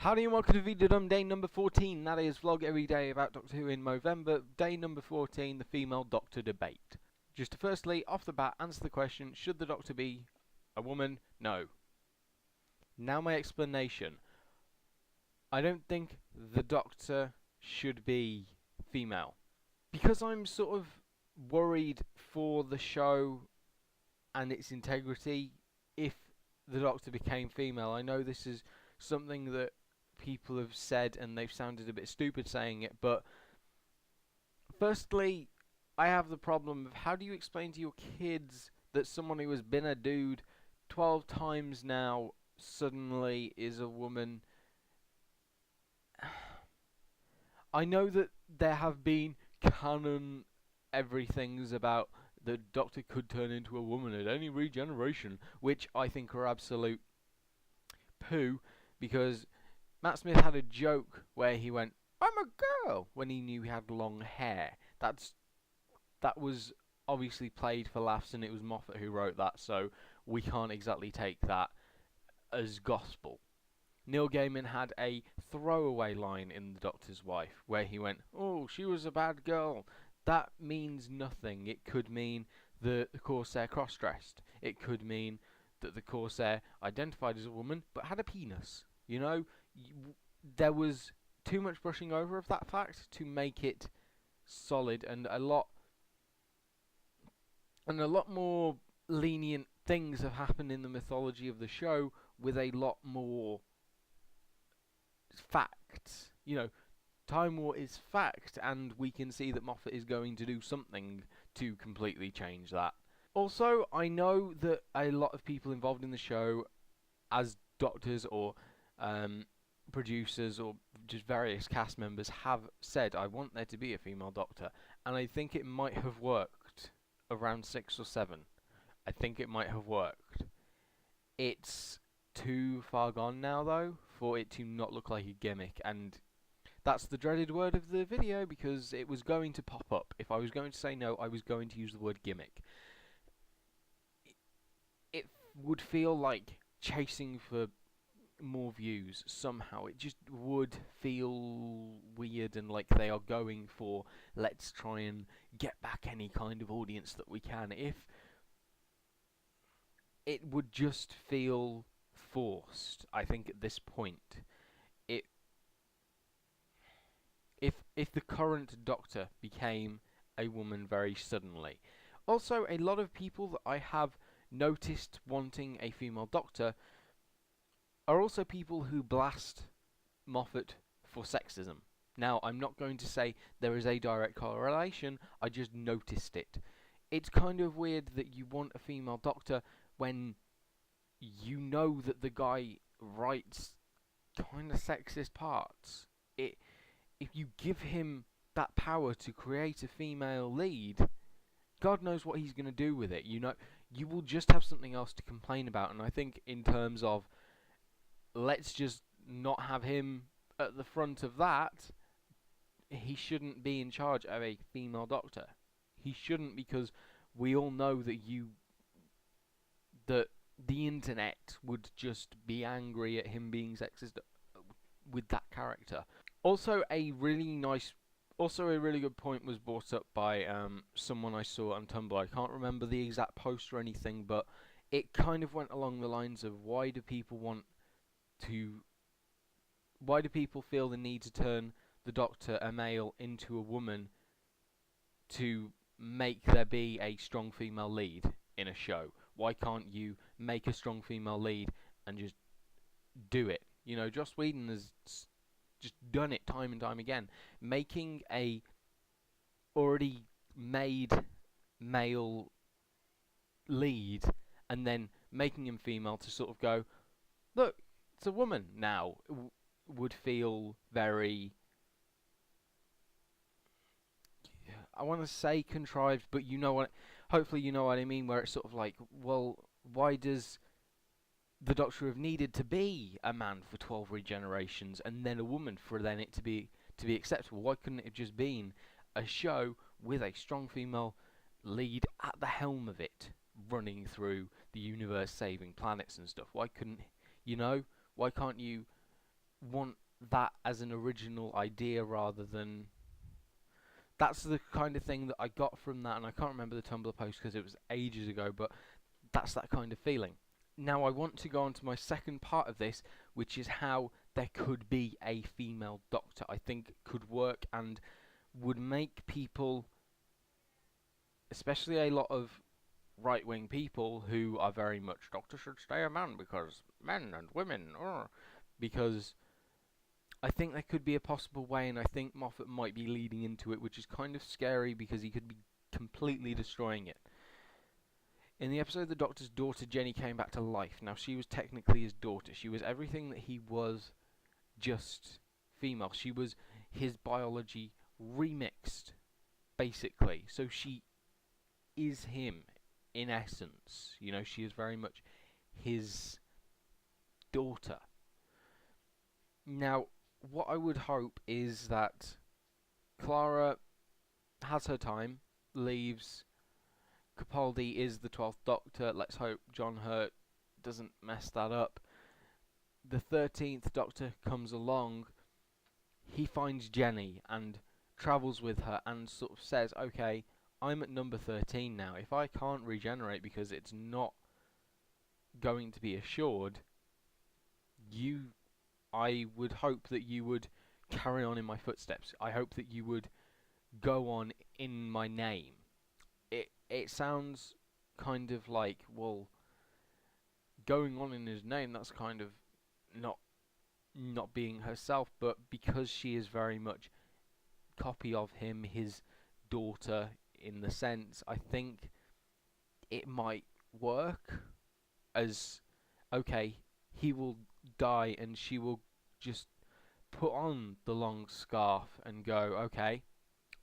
Howdy and welcome to VEDADWM day number 14, that is vlog every day about Doctor Who in Movember, day number 14, the female Doctor debate. Just to firstly, off the bat, answer the question, should the Doctor be a woman? No. Now my explanation. I don't think the Doctor should be female. Because I'm sort of worried for the show and its integrity if the Doctor became female. I know this is something that people have said and they've sounded a bit stupid saying it, but firstly, I have the problem of how do you explain to your kids that someone who has been a dude 12 times now suddenly is a woman? I know that there have been canon everythings about the Doctor could turn into a woman at any regeneration, which I think are absolute poo, because Matt Smith had a joke where he went, "I'm a girl," when he knew he had long hair. That was obviously played for laughs, and it was Moffat who wrote that, so we can't exactly take that as gospel. Neil Gaiman had a throwaway line in The Doctor's Wife where he went, "Oh, she was a bad girl." That means nothing. It could mean that the Corsair cross-dressed. It could mean that the Corsair identified as a woman but had a penis. You know, there was too much brushing over of that fact to make it solid, and a lot more lenient things have happened in the mythology of the show with a lot more facts. You know, Time War is fact, and we can see that Moffat is going to do something to completely change that. Also, I know that a lot of people involved in the show, as doctors or producers or just various cast members, have said, "I want there to be a female Doctor," and I think it might have worked around 6 or 7. I think it might have worked. It's too far gone now, though, for it to not look like a gimmick, and that's the dreaded word of the video, because it was going to pop up. If I was going to say no, I was going to use the word gimmick. It would feel like chasing for more views somehow. It just would feel weird, and like they are going for, let's try and get back any kind of audience that we can. If it would just feel forced, I think, at this point. If the current Doctor became a woman very suddenly. Also, a lot of people that I have noticed wanting a female Doctor are also people who blast Moffat for sexism. Now, I'm not going to say there is a direct correlation, I just noticed it. It's kind of weird that you want a female Doctor when you know that the guy writes kind of sexist parts. If you give him that power to create a female lead, God knows what he's going to do with it. You know, you will just have something else to complain about. And I think in terms of, let's just not have him at the front of that, he shouldn't be in charge of a female Doctor. He shouldn't, because we all know that the internet would just be angry at him being sexist with that character. Also, a really good point was brought up by someone I saw on Tumblr. I can't remember the exact post or anything, but it kind of went along the lines of, why do people feel the need to turn the Doctor, a male, into a woman to make there be a strong female lead in a show? Why can't you make a strong female lead and just do it? You know, Joss Whedon has just done it time and time again. Making a already made male lead and then making him female to sort of go, look, it's a woman now, would feel very, I want to say contrived, but you know what, hopefully you know what I mean, where it's sort of like, well, why does the Doctor have needed to be a man for 12 regenerations and then a woman for then it to be acceptable? Why couldn't it have just been a show with a strong female lead at the helm of it, running through the universe, saving planets and stuff? Why couldn't, you know, why can't you want that as an original idea rather than... That's the kind of thing that I got from that, and I can't remember the Tumblr post because it was ages ago, but that's that kind of feeling. Now I want to go on to my second part of this, which is how there could be a female Doctor. I think could work and would make people, especially a lot of right-wing people who are very much Doctor should stay a man because men and women, because I think there could be a possible way, and I think Moffat might be leading into it, which is kind of scary because he could be completely destroying it. In the episode, the Doctor's daughter Jenny came back to life. Now, she was technically his daughter. She was everything that he was, just female. She was his biology remixed, basically. So she is him, in essence. You know, she is very much his daughter. Now, what I would hope is that Clara has her time, leaves. Capaldi is the 12th Doctor. Let's hope John Hurt doesn't mess that up. The 13th Doctor comes along. He finds Jenny and travels with her and sort of says, okay, I'm at number 13 now. If I can't regenerate because it's not going to be assured, I would hope that you would carry on in my footsteps. I hope that you would go on in my name. It sounds kind of like, well, going on in his name, that's kind of not being herself, but because she is very much copy of him, his daughter in the sense, I think it might work as, okay, he will die and she will just put on the long scarf and go, okay,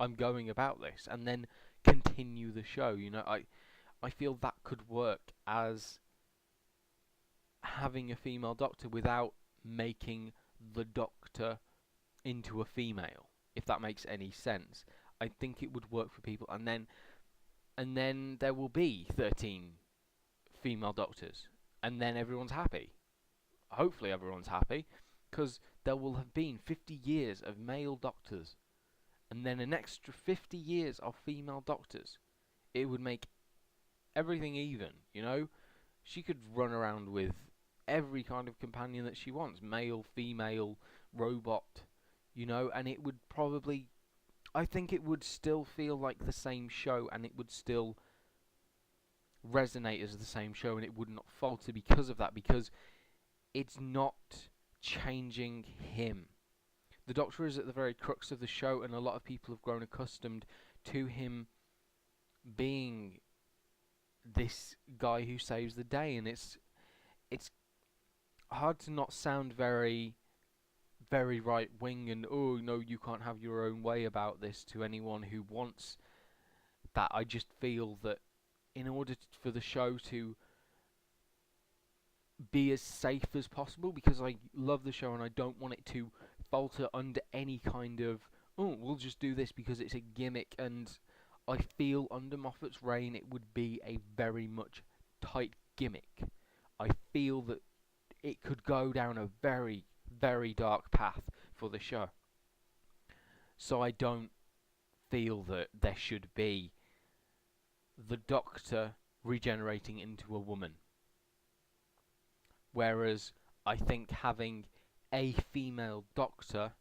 I'm going about this, and then continue the show. You know, I feel that could work as having a female Doctor without making the Doctor into a female, if that makes any sense. I think it would work for people, and then there will be 13 female Doctors, and then everyone's happy. Hopefully everyone's happy, because there will have been 50 years of male Doctors, and then an extra 50 years of female Doctors. It would make everything even, you know? She could run around with every kind of companion that she wants, male, female, robot, you know, and it would probably, I think it would still feel like the same show, and it would still resonate as the same show, and it would not falter because of that, because it's not changing him. The Doctor is at the very crux of the show, and a lot of people have grown accustomed to him being this guy who saves the day, and it's hard to not sound very right wing and, oh no, you can't have your own way about this to anyone who wants that. I just feel that in order for the show to be as safe as possible, because I love the show and I don't want it to falter under any kind of, oh, we'll just do this because it's a gimmick, and I feel under Moffat's reign it would be a very much tight gimmick. I feel that it could go down a very, very dark path for the show. So I don't feel that there should be the Doctor regenerating into a woman. Whereas I think having a female Doctor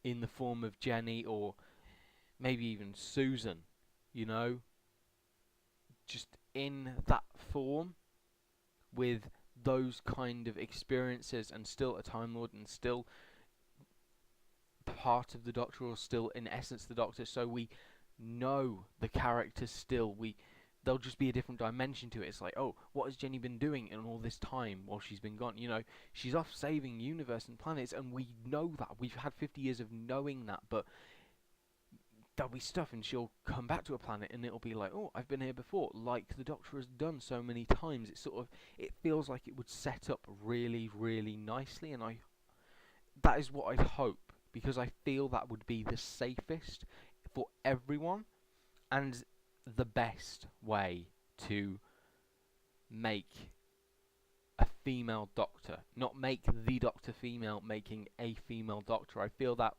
in the form of Jenny, or maybe even Susan, you know, just in that form with those kind of experiences, and still a Time Lord, and still part of the Doctor, or still in essence the Doctor, so we know the characters still. There'll just be a different dimension to it. It's like, oh, what has Jenny been doing in all this time while she's been gone? You know, she's off saving universe and planets, and we know that. We've had 50 years of knowing that, but there'll be stuff and she'll come back to a planet and it'll be like, oh, I've been here before, like the Doctor has done so many times. It feels like it would set up really, really nicely, and that is what I'd hope, because I feel that would be the safest for everyone and the best way to make a female Doctor, not make the Doctor female, making a female Doctor. I feel that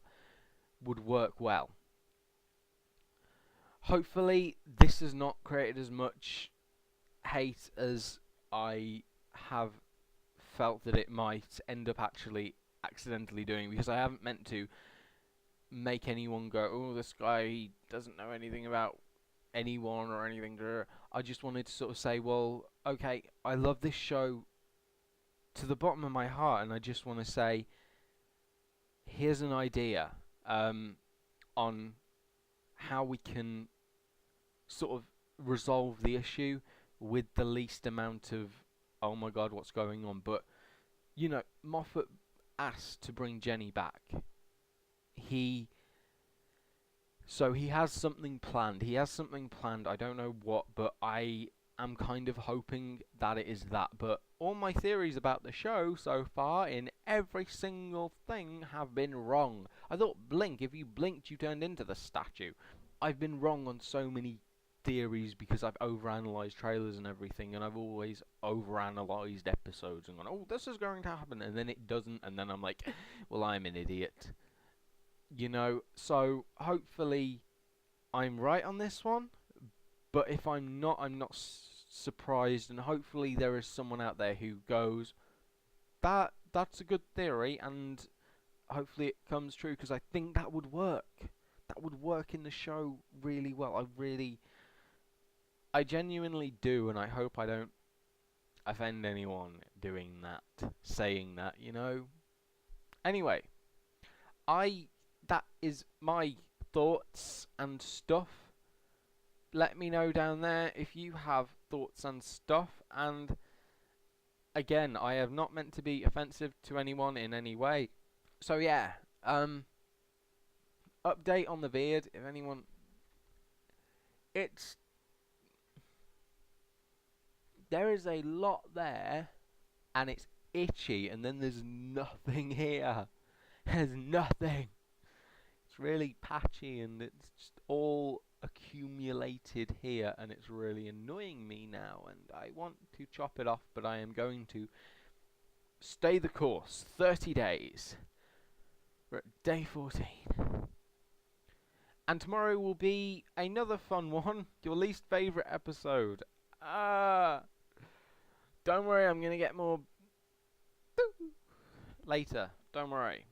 would work well. Hopefully, this has not created as much hate as I have felt that it might end up actually accidentally doing, because I haven't meant to make anyone go, oh, this guy doesn't know anything about anyone or anything. I just wanted to sort of say, well, okay, I love this show to the bottom of my heart, and I just want to say, here's an idea on how we can sort of resolve the issue with the least amount of, oh my god, what's going on. But, you know, Moffat asked to bring Jenny back. He has something planned. I don't know what, but I am kind of hoping that it is that. But all my theories about the show so far, in every single thing, have been wrong. I thought Blink, if you blinked, you turned into the statue. I've been wrong on so many theories because I've overanalyzed trailers and everything, and I've always overanalyzed episodes and gone, oh, this is going to happen, and then it doesn't, and then I'm like, well, I'm an idiot. You know, so hopefully I'm right on this one, but if I'm not surprised, and hopefully there is someone out there who goes, that's a good theory, and hopefully it comes true, because I think that would work. That would work in the show really well. I genuinely do, and I hope I don't offend anyone doing that, saying that, you know. Anyway, that is my thoughts and stuff. Let me know down there if you have thoughts and stuff, and again, I have not meant to be offensive to anyone in any way. So yeah, update on the beard, if anyone... There is a lot there, and it's itchy, and then there's nothing here. There's nothing. It's really patchy, and it's just all accumulated here, and it's really annoying me now, and I want to chop it off, but I am going to stay the course. 30 days. We're at day 14. And tomorrow will be another fun one. Your least favourite episode. Don't worry, I'm going to get more later. Don't worry.